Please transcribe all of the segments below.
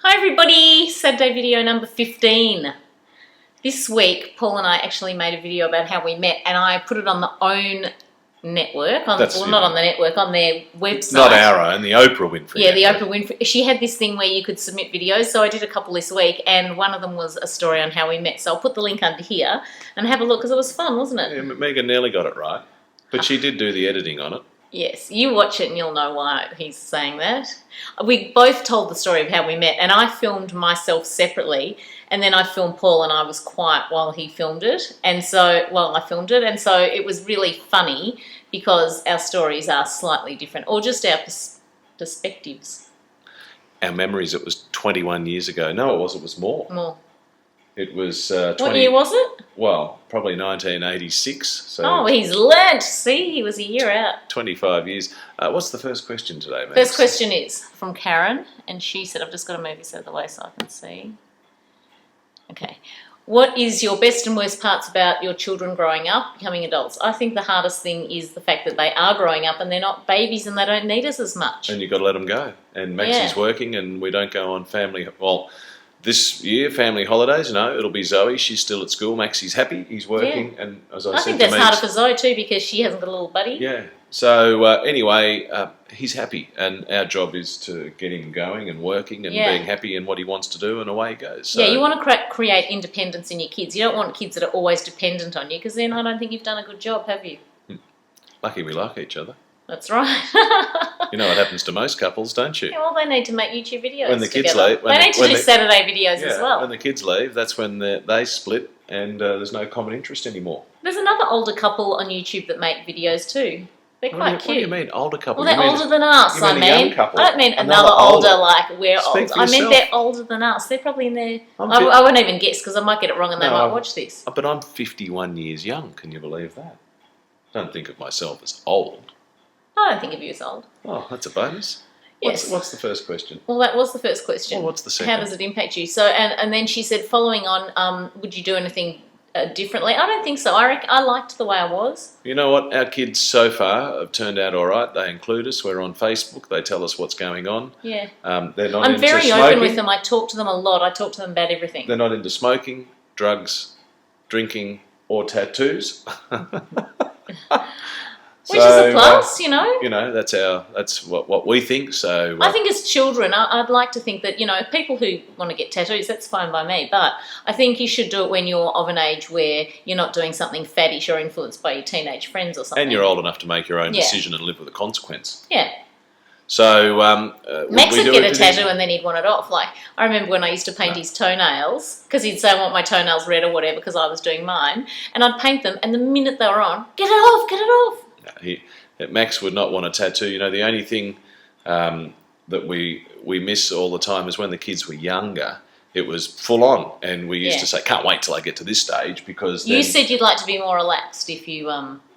Hi everybody, Saturday video number 15. This week, Paul and I actually made a video about how we met, and I put it on the OWN network, not on the network, on their website. Not our own, the Oprah Winfrey. Yeah, network. the Oprah Winfrey. She had this thing where you could submit videos, so I did a couple this week, and one of them was a story on how we met. So I'll put the link under here and have a look, because it was fun, wasn't it? Yeah, Megan nearly got it right, but she did do the editing on it. Yes, you watch it and you'll know why he's saying that. We both told the story of how we met, and I filmed myself separately, and then I filmed Paul, and I was quiet while he filmed it, and so it was really funny because our stories are slightly different, or just our perspectives. Our memories, it was 21 years ago. No, it was more. More. It was What year was it? Well, probably 1986. So oh, he's learnt. See, he was a year out. 25 years. What's the first question today, Max? First question is from Karen, and she said, I've just got to move this out of the way so I can see. Okay. What is your best and worst parts about your children growing up, becoming adults? I think the hardest thing is the fact that they are growing up and they're not babies and they don't need us as much. And you've got to let them go. And Maxie's working, and we don't go on family... Well, this year, family holidays, it'll be Zoe. She's still at school. Maxie's happy. He's working. Yeah. And as I said think that's harder for Zoe too, because she hasn't got a little buddy. Yeah. So anyway, he's happy, and our job is to get him going and working and being happy in what he wants to do, and away he goes. So, yeah, you want to create independence in your kids. You don't want kids that are always dependent on you, because then I don't think you've done a good job, have you? Lucky we like each other. That's right. You know what happens to most couples, don't you? Yeah, well, they need to make YouTube videos when the kids together. leave. They need to do Saturday videos as well. When the kids leave, that's when they split, and there's no common interest anymore. There's another older couple on YouTube that make videos too. They're quite cute. What do you mean, older couple? Well, they're older than us, I mean. I don't mean another older, like we're old. I meant yourself. they're older than us. They're probably in their... I won't even guess, because I might get it wrong and they might watch this. But I'm 51 years young, can you believe that? I don't think of myself as old. I don't think of you as old. Oh, that's a bonus. Yes. What's the first question? Well, that was the first question. Well, what's the second? How does it impact you? So, and then she said, following on, would you do anything differently? I don't think so. I liked the way I was. You know what? Our kids so far have turned out all right. They include us. We're on Facebook. They tell us what's going on. Yeah. They're not. I'm very open with them. I talk to them a lot. I talk to them about everything. They're not into smoking, drugs, drinking, or tattoos. Which is a plus, you know. You know, that's what we think. So I think as children, I'd like to think that, people who want to get tattoos, that's fine by me. But I think you should do it when you're of an age where you're not doing something faddish or influenced by your teenage friends or something. And you're old enough to make your own decision and live with the consequence. Yeah. So Max would get a tattoo and then he'd want it off. Like, I remember when I used to paint his toenails, because he'd say, I want my toenails red or whatever, because I was doing mine, and I'd paint them, and the minute they were on, get it off. Max would not want a tattoo. You know, the only thing that we miss all the time is when the kids were younger, it was full on, and we used to say, can't wait till I get to this stage, because then, you said you'd like to be more relaxed if you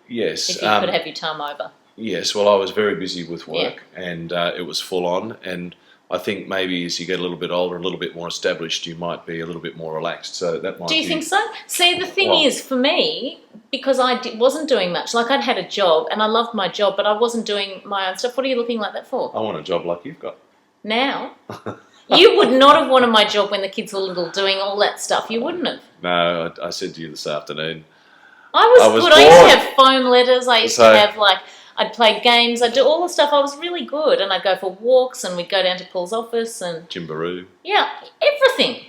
yes, if you could have your time over. Yes, well, I was very busy with work, and it was full on, and I think maybe as you get a little bit older, a little bit more established, you might be a little bit more relaxed. So that might. Do you think so? See, the thing is, for me, because I wasn't doing much. Like, I'd had a job, and I loved my job, but I wasn't doing my own stuff. What are you looking like that for? I want a job like you've got. Now? You would not have wanted my job when the kids were little, doing all that stuff. You wouldn't have. No, I said to you this afternoon. I was good. Bored. I used to have foam letters. I used to have, I'd play games, I'd do all the stuff. I was really good, and I'd go for walks, and we'd go down to Paul's office and... Jimbaroo. Yeah, everything.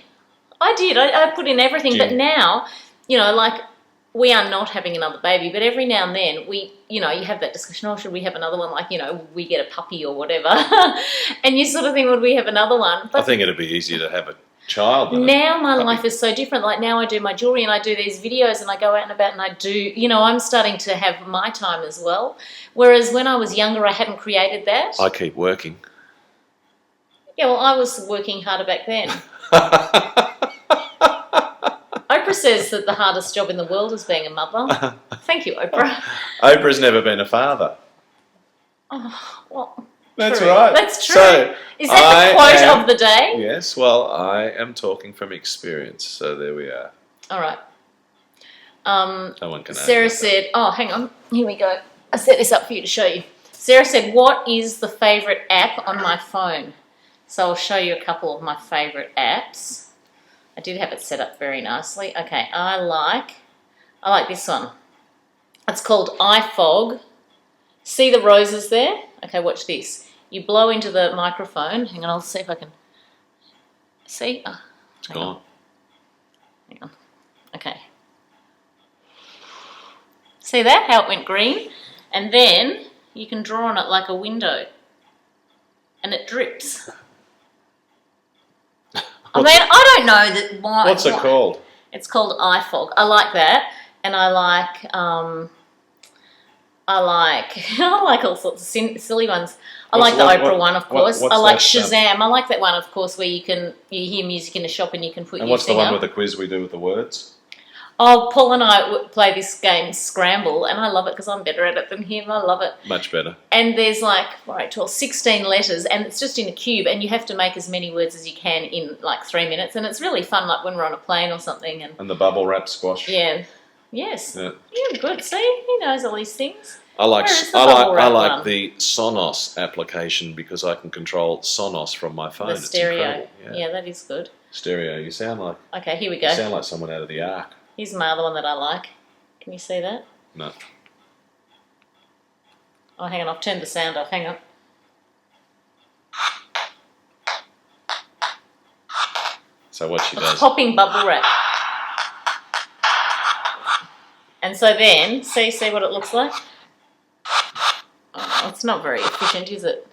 I did. I put in everything. But now, we are not having another baby, but every now and then you have that discussion, should we have another one? Like, we get a puppy or whatever. And you sort of think, would we have another one? But I think it'd be easier to have a child than now my life is so different. Like, now I do my jewellery and I do these videos and I go out and about and I do, I'm starting to have my time as well. Whereas when I was younger, I hadn't created that. I keep working. Yeah, well, I was working harder back then. Oprah says that the hardest job in the world is being a mother. Thank you, Oprah. Oprah's never been a father. Oh, well... That's true. right. That's true. So is that the quote of the day? Yes. Well, I am talking from experience, so there we are. All right. No one can. Sarah said, "Oh, hang on. Here we go. I set this up for you to show you." Sarah said, "What is the favourite app on my phone?" So I'll show you a couple of my favourite apps. I did have it set up very nicely. Okay, I like this one. It's called iFog. See the roses there? Okay, watch this. You blow into the microphone. Hang on, I'll see if I can... See? Oh, it's gone. Hang on. Okay. See that? How it went green? And then you can draw on it like a window. And it drips. I mean, I don't know that why... What's it called? It's called iFog. I like that. And I like I like all sorts of silly ones. I like the Oprah one, of course. I like Shazam. I like that one, of course, where you hear music in a shop and you can put your thing up. And what's the one with the quiz we do with the words? Oh, Paul and I play this game, Scramble, and I love it because I'm better at it than him. I love it. Much better. And there's 16 letters, and it's just in a cube, and you have to make as many words as you can in 3 minutes, and it's really fun, like when we're on a plane or something. And the bubble wrap squash. Yeah. Yes. Yeah. Yeah, good. See, he knows all these things. I like the Sonos application because I can control Sonos from my phone. The stereo. It's incredible. Yeah, that is good. Stereo. You sound like... Okay, here we go. You sound like someone out of the Ark. Here's my other one that I like. Can you see that? No. Oh, hang on. I've turned the sound off. Hang on. So what she does... It's popping bubble wrap. And so then, see what it looks like? Oh, it's not very efficient, is it?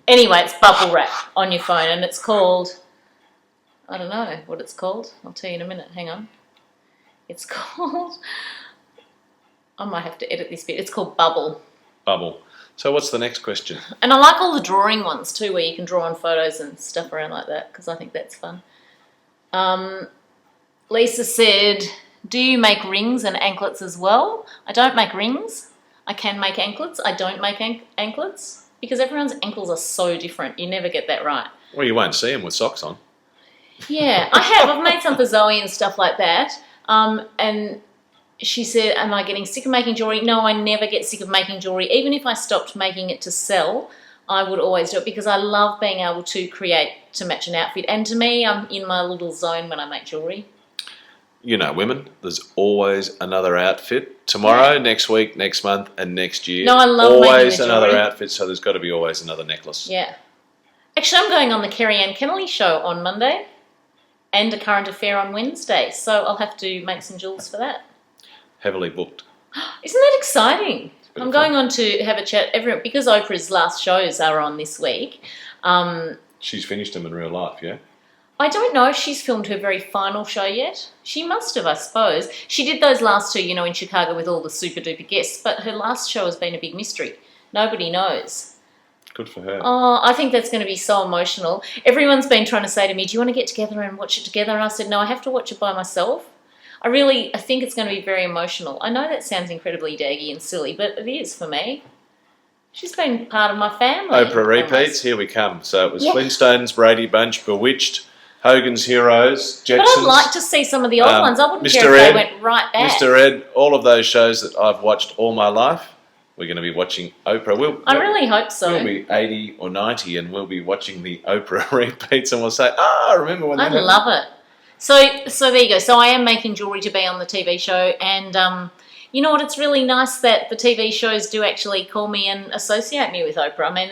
Anyway, it's bubble wrap on your phone, and it's called... I don't know what it's called. I'll tell you in a minute. Hang on. It's called... I might have to edit this bit. It's called Bubble. Bubble. So what's the next question? And I like all the drawing ones too, where you can draw on photos and stuff around like that, because I think that's fun. Lisa said, do you make rings and anklets as well? I don't make rings. I can make anklets. I don't make anklets, because everyone's ankles are so different. You never get that right. Well, you won't see them with socks on. Yeah, I have. I've made some for Zoe and stuff like that. And she said, am I getting sick of making jewellery? No, I never get sick of making jewellery. Even if I stopped making it to sell, I would always do it because I love being able to create to match an outfit. And to me, I'm in my little zone when I make jewellery. You know, women, there's always another outfit. Tomorrow, next week, next month, and next year. No, I love always making another outfit, so there's got to be always another necklace. Yeah. Actually, I'm going on the Kerry Ann Kennelly show on Monday and a current affair on Wednesday, so I'll have to make some jewels for that. Heavily booked. Isn't that exciting? I'm going on to have a chat because Oprah's last shows are on this week. She's finished them in real life, yeah? I don't know if she's filmed her very final show yet. She must have, I suppose. She did those last two, in Chicago with all the super duper guests, but her last show has been a big mystery. Nobody knows. Good for her. Oh, I think that's going to be so emotional. Everyone's been trying to say to me, do you want to get together and watch it together? And I said, no, I have to watch it by myself. I think it's going to be very emotional. I know that sounds incredibly daggy and silly, but it is for me. She's been part of my family. Oprah repeats, here we come. So it was Flintstones, Brady Bunch, Bewitched, Hogan's Heroes, Jetsons. But I'd like to see some of the old ones. I wouldn't Mr. care if Ed, they went right back. Mr. Ed, all of those shows that I've watched all my life, we're going to be watching Oprah. I really hope so. We'll be 80 or 90 and we'll be watching the Oprah repeats and we'll say, I remember when that happened. I love it. So there you go. So I am making jewellery to be on the TV show, and you know what? It's really nice that the TV shows do actually call me and associate me with Oprah. I mean,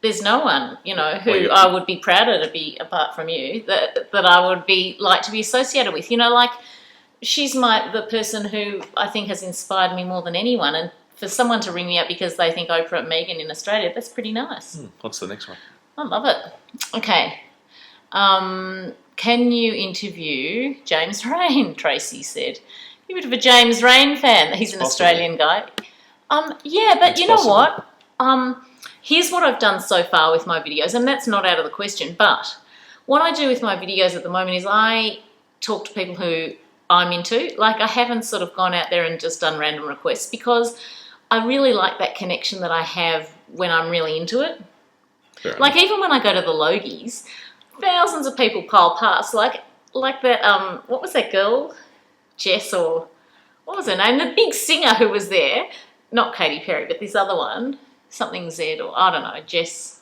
there's no one, who I would be prouder to be apart from you that I would be like to be associated with. She's the person who I think has inspired me more than anyone, and for someone to ring me up because they think Oprah Megan in Australia, that's pretty nice. What's the next one? I love it. Okay. Can you interview James Rain? Tracy said. You're a bit of a James Rain fan. He's an Australian guy. Yeah, but you know what? Here's what I've done so far with my videos, and that's not out of the question, but what I do with my videos at the moment is I talk to people who I'm into. I haven't sort of gone out there and just done random requests because I really like that connection that I have when I'm really into it. Even when I go to the Logies, thousands of people pile past, like that, what was that girl? Jess, or what was her name? The big singer who was there. Not Katy Perry, but this other one. Something Z, or I don't know, Jess.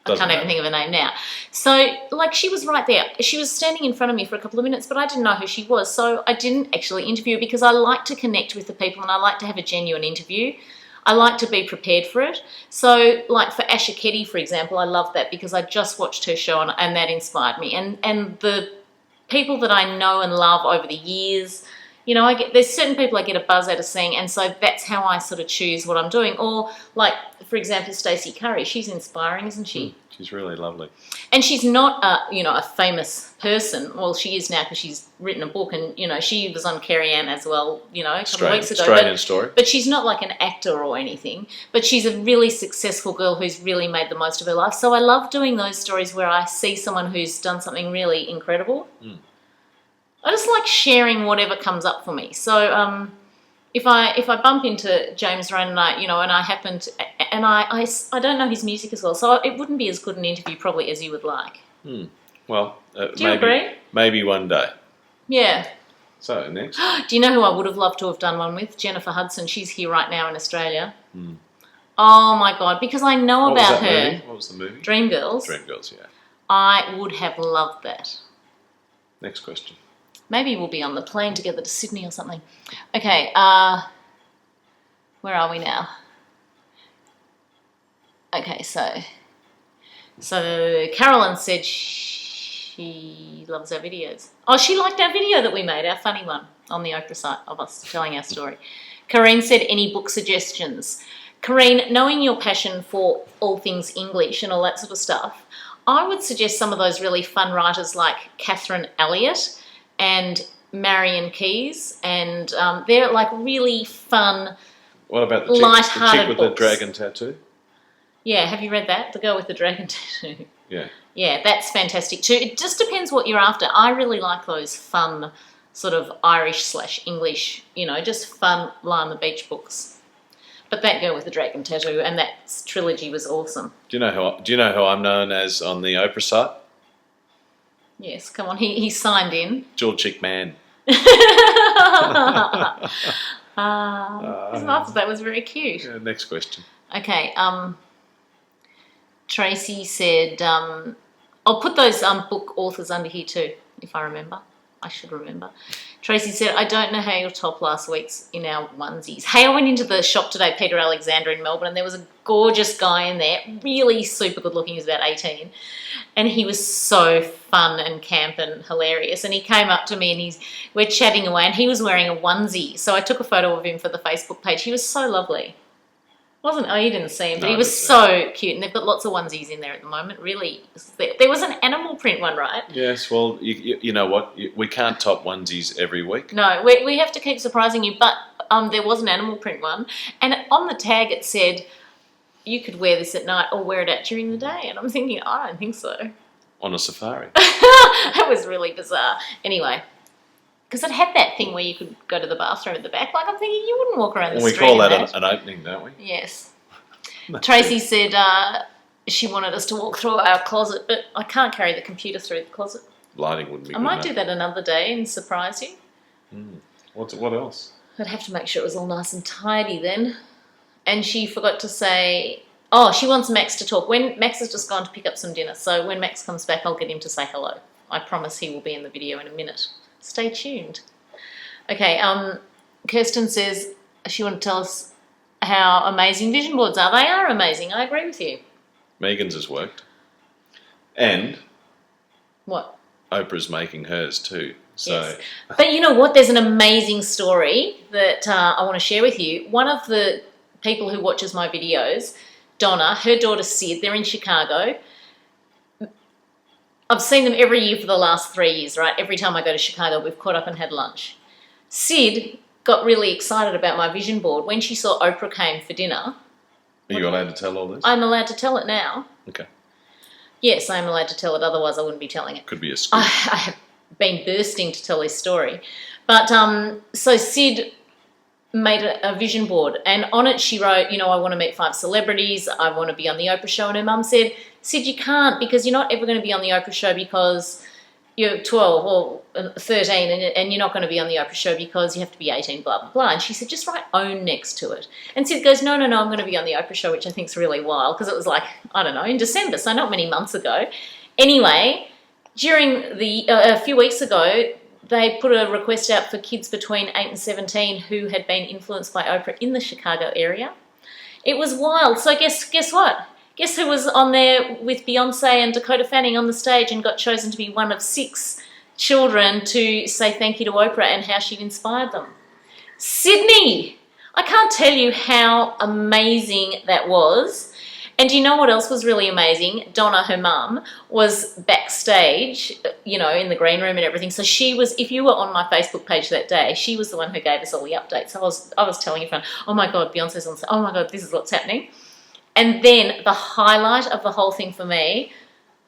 I can't even think of her name now. So, like, she was right there. She was standing in front of me for a couple of minutes, but I didn't know who she was. So I didn't actually interview her because I like to connect with the people and I like to have a genuine interview. I like to be prepared for it. So, like, for Asha Ketty, for example, I love that because I just watched her show and that inspired me. And the people that I know and love over the years, you know, there's certain people I get a buzz out of seeing, and so that's how I sort of choose what I'm doing. Or, like, for example, Stacey Curry, she's inspiring, isn't she? She's really lovely. And she's not, a famous person. Well, she is now because she's written a book, and, you know, she was on Kerry Ann as well, you know, a couple of weeks ago. Australian story. But she's not like an actor or anything, but she's a really successful girl who's really made the most of her life. So I love doing those stories where I see someone who's done something really incredible. I just like sharing whatever comes up for me. So if I bump into James Rowan and I happen to, and I don't know his music as well, so it wouldn't be as good an interview probably as you would like. Well, do you agree? Maybe one day. Yeah. So next. Do you know who I would have loved to have done one with? Jennifer Hudson. She's here right now in Australia. Oh my God, because I know about her. Movie? What was the movie? Dreamgirls. Dreamgirls, yeah. I would have loved that. Next question. Maybe we'll be on the plane together to Sydney or something. Okay, where are we now? Okay, so Carolyn said she loves our videos. Oh, she liked our video that we made, our funny one, on the Oprah site of us telling our story. Kareen said, any book suggestions? Kareen, knowing your passion for all things English and all that sort of stuff, I would suggest some of those really fun writers like Catherine Elliott and Marion Keyes, and they're like really fun, what about the light-hearted chick with books. the dragon tattoo? Yeah, have you read that? The girl with the dragon tattoo. Yeah. Yeah, that's fantastic too. It just depends what you're after. I really like those fun sort of Irish/English, just fun lie on the beach books. But that girl with the dragon tattoo and that trilogy was awesome. Do you know who I'm known as on the Oprah site? Yes, come on. He signed in. Jewelchic Man. That was very cute. Yeah, next question. Okay. Tracy said, I'll put those book authors under here too, if I remember. I should remember. Tracy said, I don't know how you'll top last week's in our onesies. Hey, I went into the shop today, Peter Alexander in Melbourne, and there was a gorgeous guy in there, really super good looking, he was about 18, and he was so fun and camp and hilarious, and he came up to me and we're chatting away, and he was wearing a onesie, so I took a photo of him for the Facebook page. He was so lovely. You didn't see him, but he was so cute, and they've got lots of onesies in there at the moment, really. There was an animal print one, right? Yes, well, you know what? We can't top onesies every week. No, we have to keep surprising you, but there was an animal print one, and on the tag it said, you could wear this at night or wear it out during the day, and I'm thinking, I don't think so. On a safari. That was really bizarre. Anyway. Because it had that thing where you could go to the bathroom at the back. Like, I'm thinking you wouldn't walk around the street. We call that an opening, don't we? Yes. Tracy said she wanted us to walk through our closet, but I can't carry the computer through the closet. Lighting wouldn't be good. I might do that another day and surprise you. What else? I'd have to make sure it was all nice and tidy then. And she forgot to say, she wants Max to talk. When Max has just gone to pick up some dinner, so when Max comes back, I'll get him to say hello. I promise he will be in the video in a minute. Stay tuned. Okay, Kirsten says she wanted to tell us how amazing vision boards are. They are amazing. I agree with you. Megan's has worked. And what? Oprah's making hers too. So. Yes. But you know what? There's an amazing story that I want to share with you. One of the people who watches my videos, Donna, her daughter Sid, they're in Chicago. I've seen them every year for the last 3 years, right? Every time I go to Chicago, we've caught up and had lunch. Sid got really excited about my vision board when she saw Oprah came for dinner. Are you allowed to tell all this? I'm allowed to tell it now. Okay. Yes, I'm allowed to tell it, otherwise I wouldn't be telling it. Could be a scoop. I have been bursting to tell this story. But so Sid made a vision board, and on it she wrote, I want to meet 5 celebrities, I want to be on the Oprah show, and her mum said, Sid, you can't, because you're not ever going to be on the Oprah show because you're 12 or 13 and you're not going to be on the Oprah show because you have to be 18, blah, blah, blah. And she said, just write own next to it. And Sid goes, no, I'm going to be on the Oprah show, which I think is really wild because it was like, I don't know, in December, so not many months ago. Anyway, during a few weeks ago, they put a request out for kids between 8 and 17 who had been influenced by Oprah in the Chicago area. It was wild. So guess what? Guess who was on there with Beyonce and Dakota Fanning on the stage and got chosen to be one of 6 children to say thank you to Oprah and how she'd inspired them? Sydney! I can't tell you how amazing that was. And you know what else was really amazing? Donna, her mum, was backstage, you know, in the green room and everything. So she was, if you were on my Facebook page that day, she was the one who gave us all the updates. So I was telling everyone, oh my God, Beyonce's on, oh my God, this is what's happening. And then the highlight of the whole thing for me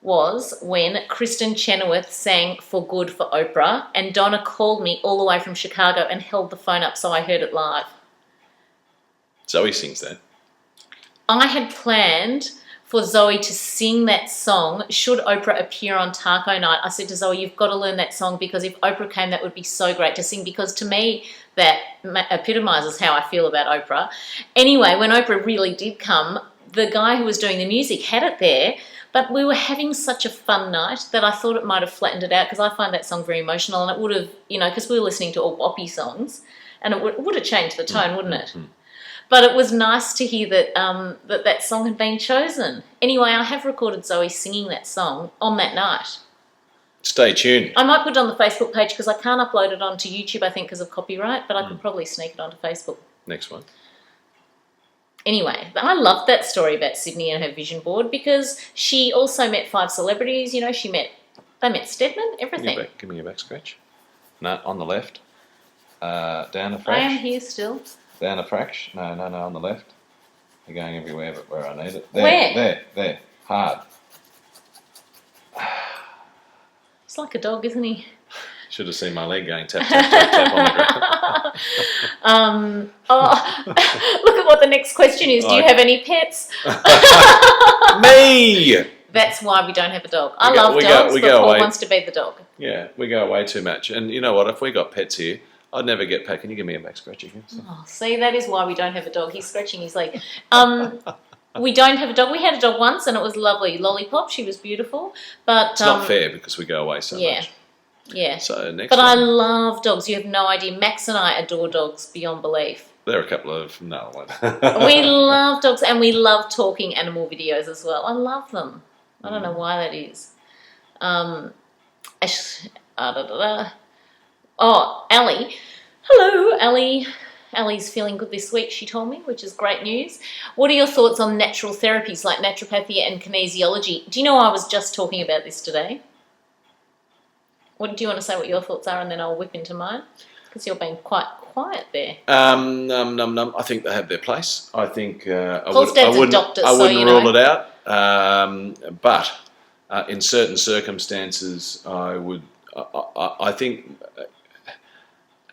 was when Kristen Chenoweth sang For Good for Oprah, and Donna called me all the way from Chicago and held the phone up so I heard it live. Zoe sings that. I had planned for Zoe to sing that song should Oprah appear on Taco Night. I said to Zoe, you've got to learn that song because if Oprah came, that would be so great to sing, because to me that epitomizes how I feel about Oprah. Anyway, when Oprah really did come, the guy who was doing the music had it there, but we were having such a fun night that I thought it might have flattened it out because I find that song very emotional, and it would have, you know, because we were listening to all boppy songs, and it would have changed the tone, wouldn't it? But it was nice to hear that that song had been chosen. Anyway, I have recorded Zoe singing that song on that night. Stay tuned. I might put it on the Facebook page because I can't upload it onto YouTube, I think, because of copyright, but I could probably sneak it onto Facebook. Next one. Anyway, I loved that story about Sydney and her vision board because she also met 5 celebrities. You know, they met Stedman, everything. Give me your back scratch. No, on the left. Down a fraction. I am here still. Down a fraction. No, on the left. You're going everywhere but where I need it. There. Hard. He's like a dog, isn't he? Should have seen my leg going tap, tap, tap, tap on the ground. Look at what the next question is. Do you have any pets? Me! That's why we don't have a dog. I love dogs, but Paul wants to be the dog. Yeah, we go away too much. And you know what? If we got pets here, I'd never get paid. Can you give me a back scratch again? So. Oh, see, that is why we don't have a dog. He's scratching his leg. We don't have a dog. We had a dog once and it was lovely. Lollipop, she was beautiful. But it's not fair because we go away so much. Yeah. So next But one. I love dogs. You have no idea. Max and I adore dogs beyond belief. There are a couple of... No, I won't. We love dogs and we love talking animal videos as well. I love them. I don't know why that is. Oh, Ali. Hello, Ali. Ali's feeling good this week, she told me, which is great news. What are your thoughts on natural therapies like naturopathy and kinesiology? Do you know I was just talking about this today? What do you want to say what your thoughts are, and then I'll whip into mine? Because you're being quite quiet there. I think they have their place. I think I wouldn't rule it out. But in certain circumstances, I would. I think.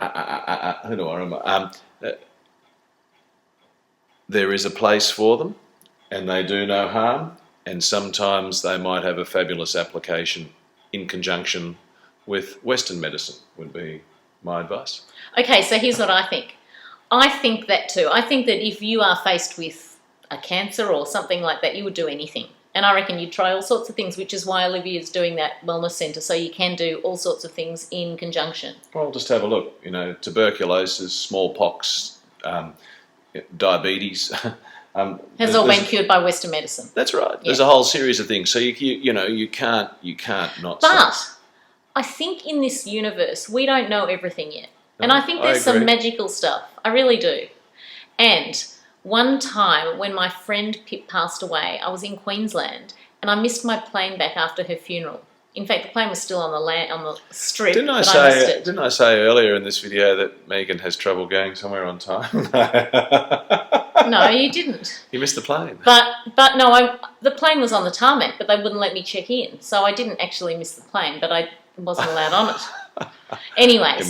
Who do I remember? There is a place for them, and they do no harm. And sometimes they might have a fabulous application in conjunction with Western medicine. Would be my advice. Okay, so here's what I think. I think that too. I think that if you are faced with a cancer or something like that, you would do anything. And I reckon you'd try all sorts of things, which is why Olivia's doing that wellness centre, so you can do all sorts of things in conjunction. Well, just have a look. You know, tuberculosis, smallpox, diabetes. Has all been cured by Western medicine. That's right. Yeah. There's a whole series of things. So you can't not. But I think in this universe we don't know everything yet, and I think there's some magical stuff. I really do. And one time when my friend Pip passed away, I was in Queensland and I missed my plane back after her funeral. In fact, the plane was still on the strip. Didn't I say earlier in this video that Megan has trouble going somewhere on time? No, you didn't. You missed the plane. But no, the plane was on the tarmac, but they wouldn't let me check in, so I didn't actually miss the plane, but I wasn't allowed on it. Anyway, in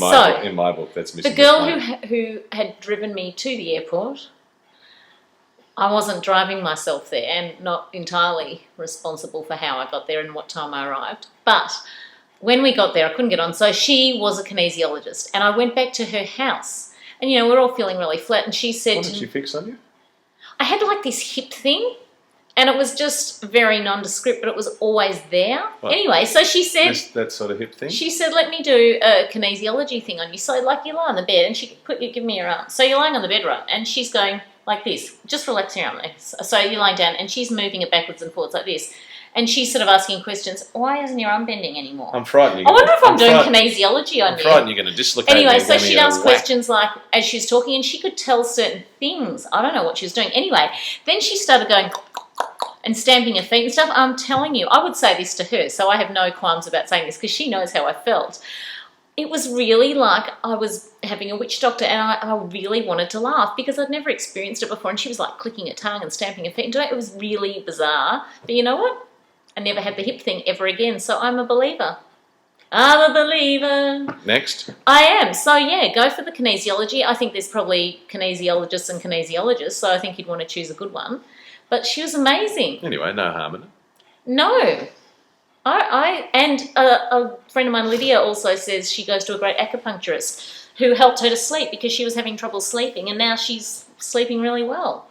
my book, that's missing the girl who had driven me to the airport. I wasn't driving myself there and not entirely responsible for how I got there and what time I arrived. But when we got there, I couldn't get on. So she was a kinesiologist, and I went back to her house, and we're all feeling really flat. And she said, "What did she fix on you?" I had like this hip thing, and it was just very nondescript, but it was always there. What? Anyway, so she said that sort of hip thing. She said, "Let me do a kinesiology thing on you." So like you lie on the bed, and give me your arm. So you're lying on the bed, right? And she's going like this, just relax your arm. So you're lying down, and she's moving it backwards and forwards like this. And she's sort of asking questions. Why isn't your arm bending anymore? I'm frightened. I wonder if I'm doing kinesiology on you. I'm frightened you're going to dislocate Anyway, me. so she'd ask questions like, as she was talking, and she could tell certain things. I don't know what she was doing. Anyway, then she started going and stamping her feet and stuff. I'm telling you, I would say this to her, so I have no qualms about saying this because she knows how I felt. It was really like I was having a witch doctor, and I really wanted to laugh because I'd never experienced it before. And she was like clicking her tongue and stamping her feet. And it was really bizarre. But you know what? I never had the hip thing ever again, so I'm a believer. I'm a believer. Next. I am. So, yeah, go for the kinesiology. I think there's probably kinesiologists and kinesiologists, so I think you'd want to choose a good one. But she was amazing. Anyway, no harm in it. No. And a friend of mine, Lydia, also says she goes to a great acupuncturist who helped her to sleep because she was having trouble sleeping, and now she's sleeping really well.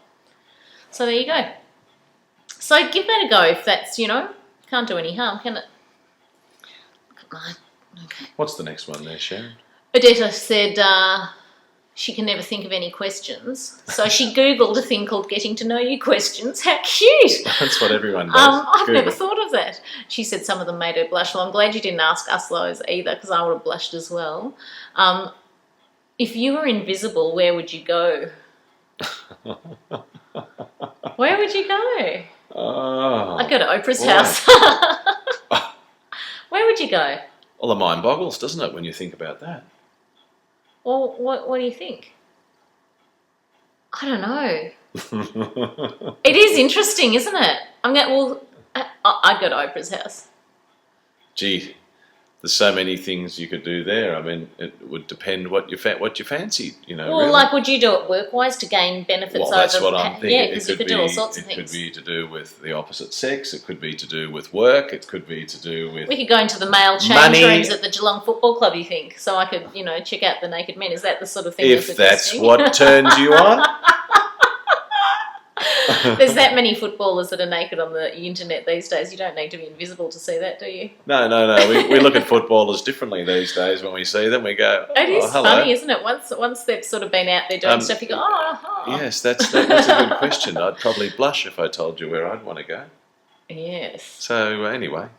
So there you go. So give that a go if that's, can't do any harm, can it? Look at mine. Okay. What's the next one there, Sharon? Odetta said she can never think of any questions. So she Googled a thing called Getting to Know You Questions. How cute. That's what everyone does. I've never thought of that. She said some of them made her blush. Well, I'm glad you didn't ask us those either because I would have blushed as well. If you were invisible, where would you go? Where would you go? Oh, I'd go to Oprah's house. Where would you go? Well, the mind boggles, doesn't it, when you think about that? Well, what do you think? I don't know. It is interesting, isn't it? I'd go to Oprah's house. Gee, there's so many things you could do there. I mean, it would depend what you fancied, Well, really. like, would you do it work-wise to gain benefits over... Well, that's what I'm thinking. Yeah, because you could do all sorts of things. It could be to do with the opposite sex. It could be to do with work. It could be to do with... We could go into the male change rooms at the Geelong Football Club, you think? So I could, check out the naked men. Is that the sort of thing if that's what turns you on. There's that many footballers that are naked on the internet these days. You don't need to be invisible to see that, do you? No. We look at footballers differently these days. When we see them, we go, It is hello. funny, isn't it? Once they've sort of been out there doing stuff, you go, oh. Yes, that's a good question. I'd probably blush if I told you where I'd want to go. Yes. So, anyway.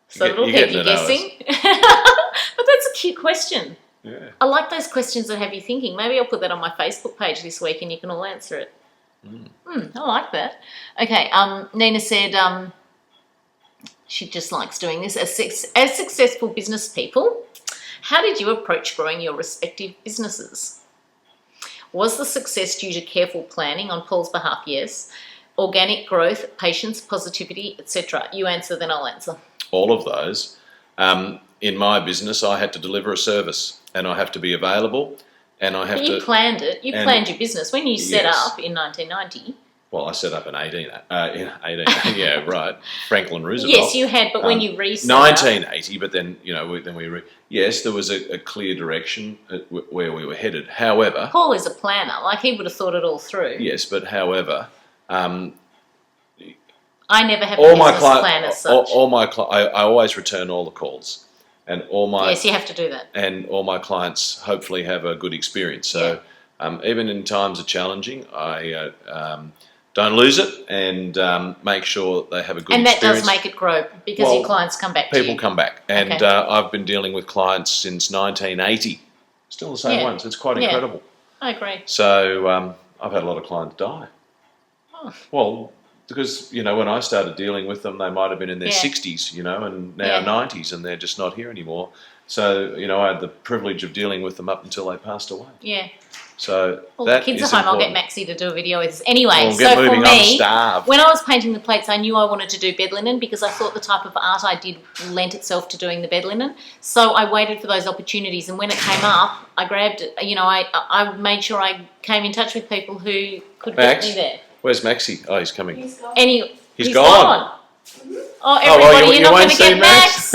So it'll keep you guessing. But that's a cute question. Yeah. I like those questions that have you thinking. Maybe I'll put that on my Facebook page this week and you can all answer it. I like that. Okay, Nina said she just likes doing this. As successful business people, how did you approach growing your respective businesses? Was the success due to careful planning on Paul's behalf? Yes. Organic growth, patience, positivity, etc. You answer, then I'll answer. All of those. In my business, I had to deliver a service and I have to be available. And I have You planned it. You planned your business. When you set up in 1990... Well, I set up in 18... yeah, right. Franklin Roosevelt. Yes, you had, but when you reset 1980, but then, yes, there was a clear direction where we were headed. However... Paul is a planner. Like, he would have thought it all through. Yes, but however... I never have a business plan as such. I always return all the calls. And yes, you have to do that. And all my clients hopefully have a good experience. So even in times of challenging, I don't lose it and make sure they have a good experience. And that does make it grow because your clients come back to you. People come back. And I've been dealing with clients since 1980. Still the same ones. It's quite incredible. I agree. So I've had a lot of clients die. Oh. Well, because, when I started dealing with them, they might have been in their 60s, and now 90s, and they're just not here anymore. So, I had the privilege of dealing with them up until they passed away. Yeah. So the kids are home. I'll get Maxie to do a video with us. Anyway, so for me, when I was painting the plates, I knew I wanted to do bed linen because I thought the type of art I did lent itself to doing the bed linen. So I waited for those opportunities, and when it came up, I grabbed it. I made sure I came in touch with people who could get me there. Where's Maxie? Oh, he's coming. He's gone. He's gone. Oh, everybody, you're not going won't to see get Max.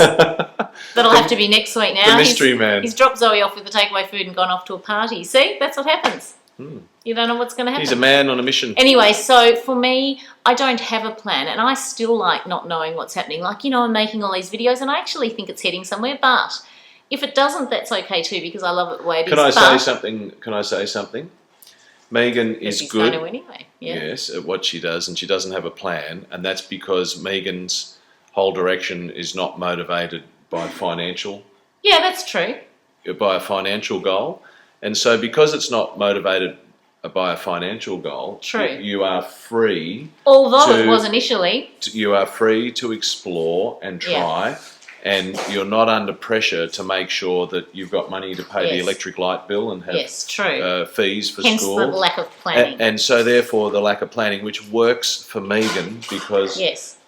That'll have to be next week now. The mystery man. He's dropped Zoe off with the takeaway food and gone off to a party. See, that's what happens. You don't know what's going to happen. He's a man on a mission. Anyway, so for me, I don't have a plan, and I still like not knowing what's happening. Like, I'm making all these videos, and I actually think it's heading somewhere, but if it doesn't, that's okay too, because I love it the way it is. Can I say something? Megan is she's good. going to anyway. Yeah. Yes, at what she does, and she doesn't have a plan, and that's because Megan's whole direction is not motivated by financial. Yeah, that's true. By a financial goal, and so because it's not motivated by a financial goal, true, you are free. Although it was initially, you are free to explore and try. Yeah. And you're not under pressure to make sure that you've got money to pay the electric light bill and have fees for Hence school. Hence the lack of planning. And so therefore the lack of planning, which works for Megan because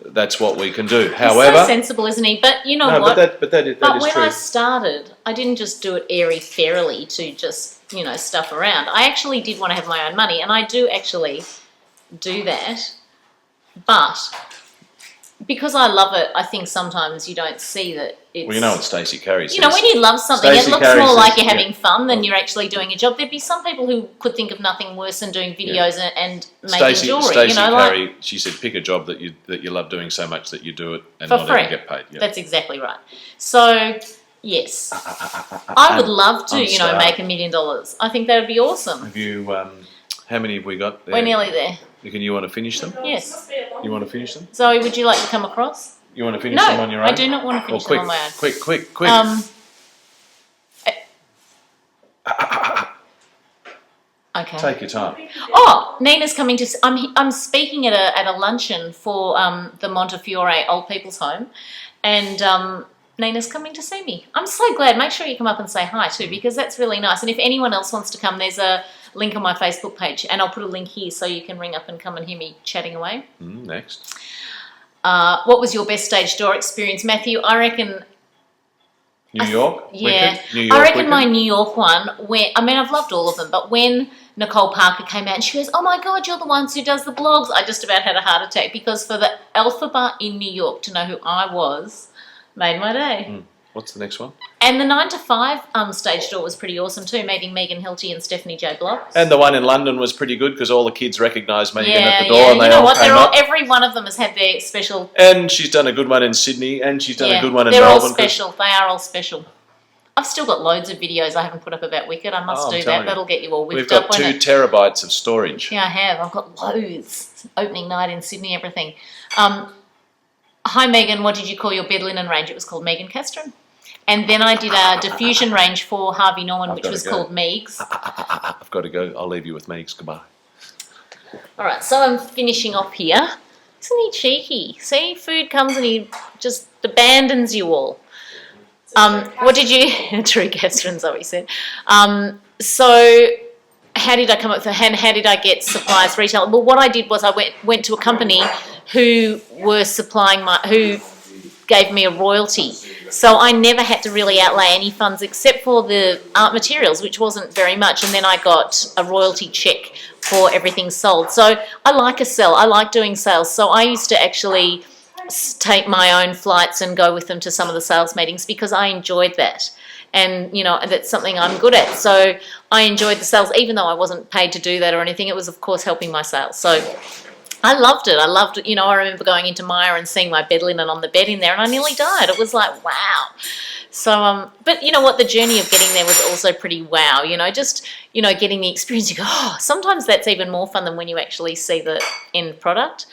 that's what we can do. However, he's so sensible, isn't he? But you know what? But that is true. When I started, I didn't just do it airy-fairily to just, stuff around. I actually did want to have my own money, and I do actually do that. But because I love it, I think sometimes you don't see that it's... Well, what Stacey Carey says. When you love something, it looks more like you're having fun than you're actually doing a job. There'd be some people who could think of nothing worse than doing videos and making jewellery. Stacey Carey, she said, pick a job that you love doing so much that you do it and not even get paid. Yeah. That's exactly right. So, yes. I would love to, make $1 million. I think that would be awesome. Have you... how many have we got there? We're nearly there. You want to finish them? Yes. You want to finish them? Zoe, would you like to come across? You want to finish them on your own? No, I do not want to finish them on my own. Quick. Okay. Take your time. Oh, Nina's coming to... I'm speaking at a luncheon for the Montefiore Old People's Home, and Nina's coming to see me. I'm so glad. Make sure you come up and say hi too, because that's really nice. And if anyone else wants to come, there's a link on my Facebook page, and I'll put a link here so you can ring up and come and hear me chatting away. Next. What was your best stage door experience, Matthew? I reckon... New York? Yeah. New York I reckon Wicked? my New York one, I've loved all of them, but when Nicole Parker came out and she goes, oh my God, you're the ones who does the blogs, I just about had a heart attack, because for the Alpha Bar in New York to know who I was made my day. What's the next one? And the 9 to 5 stage door was pretty awesome too, meeting Megan Hilty and Stephanie J. Block. And the one in London was pretty good because all the kids recognised Megan at the door and they all came up. Every one of them has had their special... And she's done a good one in Sydney and she's done a good one in Melbourne. They're all special. They are all special. I've still got loads of videos I haven't put up about Wicked. I must do that. That'll get you all whipped up. We've got 2 terabytes of storage. Yeah, I have. I've got loads. Opening night in Sydney, everything. Hi, Megan. What did you call your bed linen range? It was called Megan Castron. And then I did a diffusion range for Harvey Norman, which was called Meigs. I've got to go. I'll leave you with Meigs. Goodbye. All right, so I'm finishing off here. Isn't he cheeky? See, food comes and he just abandons you all. What did you... True Castron, Zoe said. So how did I come up with... How did I get suppliers retail? Well, what I did was I went to a company who were supplying who gave me a royalty. So I never had to really outlay any funds except for the art materials, which wasn't very much. And then I got a royalty check for everything sold. So I like a sell. I like doing sales. So I used to actually take my own flights and go with them to some of the sales meetings because I enjoyed that. And, that's something I'm good at. So I enjoyed the sales, even though I wasn't paid to do that or anything. It was, of course, helping my sales. So I loved it. I remember going into Myer and seeing my bed linen on the bed in there, and I nearly died. It was like, wow. So, but you know what? The journey of getting there was also pretty wow. Getting the experience. You go, oh, sometimes that's even more fun than when you actually see the end product.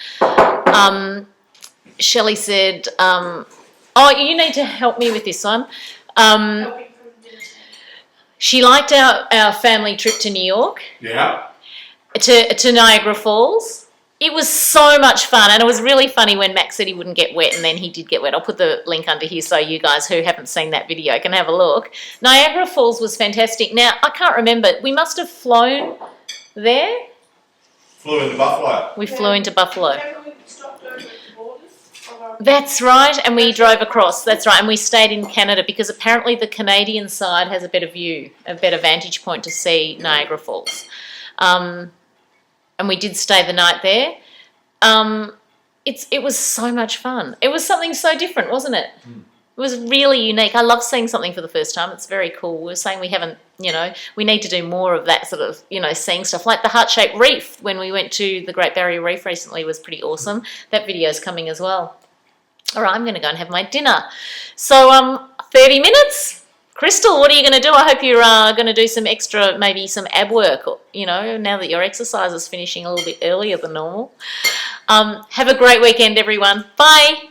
Shelley said, oh, you need to help me with this one. She liked our family trip to New York. Yeah. To Niagara Falls. It was so much fun, and it was really funny when Max said he wouldn't get wet, and then he did get wet. I'll put the link under here so you guys who haven't seen that video can have a look. Niagara Falls was fantastic. Now, I can't remember. We must have flown there. Flew into Buffalo. We flew into Buffalo. That's right, and we drove across. That's right, and we stayed in Canada because apparently the Canadian side has a better view, a better vantage point to see Niagara Falls. And we did stay the night there. it was so much fun. It was something so different, wasn't it? It was really unique. I love seeing something for the first time. It's very cool. We were saying we haven't, we need to do more of that sort of, seeing stuff. Like the heart-shaped reef when we went to the Great Barrier Reef recently was pretty awesome. That video's coming as well. All right, I'm going to go and have my dinner. So 30 minutes. Crystal, what are you going to do? I hope you're going to do some extra, maybe some ab work, now that your exercise is finishing a little bit earlier than normal. Have a great weekend, everyone. Bye.